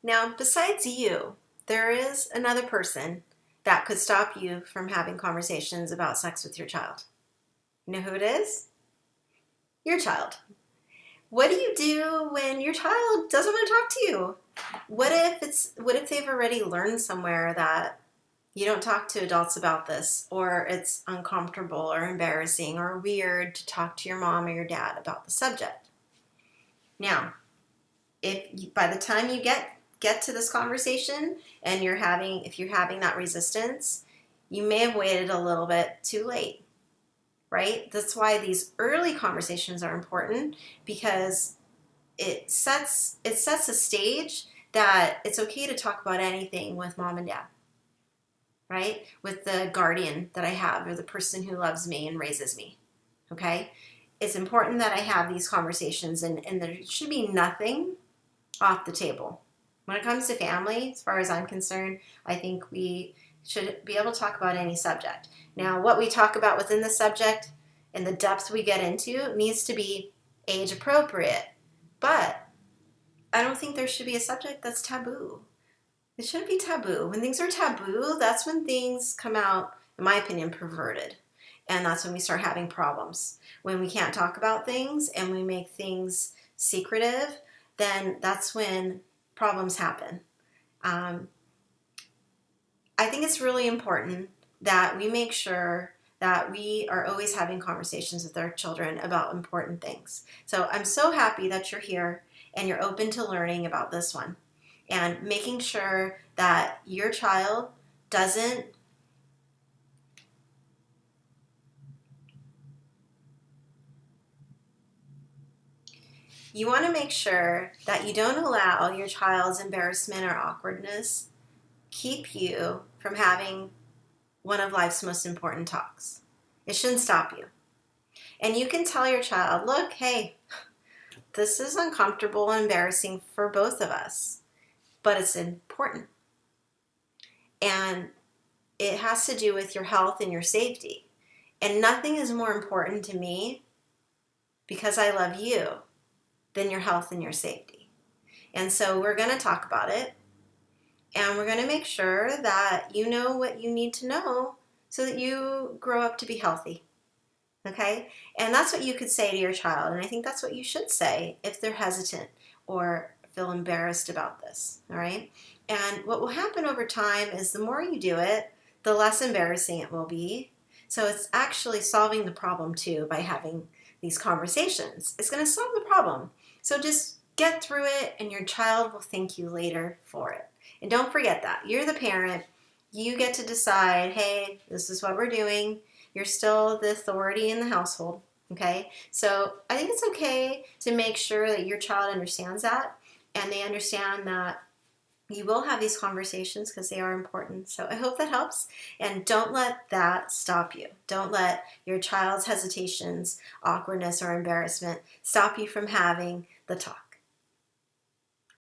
Now, besides you, there is another person that could stop you from having conversations about sex with your child. You know who it is? Your child. What do you do when your child doesn't want to talk to you? What if they've already learned somewhere that you don't talk to adults about this, or it's uncomfortable or embarrassing or weird to talk to your mom or your dad about the subject? Now, by the time you get to this conversation and if you're having that resistance, you may have waited a little bit too late, right? That's why these early conversations are important, because it sets a stage that it's okay to talk about anything with mom and dad, right? With the guardian that I have, or the person who loves me and raises me. Okay? It's important that I have these conversations, and there should be nothing off the table. When it comes to family, as far as I'm concerned, I think we should be able to talk about any subject. Now, what we talk about within the subject and the depth we get into needs to be age appropriate. But I don't think there should be a subject that's taboo. It shouldn't be taboo. When things are taboo, that's when things come out, in my opinion, perverted. And that's when we start having problems. When we can't talk about things and we make things secretive, then that's when problems happen. I think it's really important that we make sure that we are always having conversations with our children about important things. So I'm so happy that you're here and you're open to learning about this one, and making sure that your child doesn't you want to make sure that you don't allow your child's embarrassment or awkwardness keep you from having one of life's most important talks. It shouldn't stop you. And you can tell your child, look, hey, this is uncomfortable and embarrassing for both of us, but it's important. And it has to do with your health and your safety. And nothing is more important to me, because I love you, than your health and your safety. And so we're going to talk about it, and we're going to make sure that you know what you need to know so that you grow up to be healthy. Okay? And that's what you could say to your child. And I think that's what you should say if they're hesitant or feel embarrassed about this. All right? And what will happen over time is the more you do it, the less embarrassing it will be. So it's actually solving the problem too by having these conversations. It's going to solve the problem. So just get through it, and your child will thank you later for it. And don't forget that. You're the parent. You get to decide, hey, this is what we're doing. You're still the authority in the household, okay? So I think it's okay to make sure that your child understands that, and they understand that you will have these conversations because they are important. So I hope that helps. And don't let that stop you. Don't let your child's hesitations, awkwardness, or embarrassment stop you from having the talk.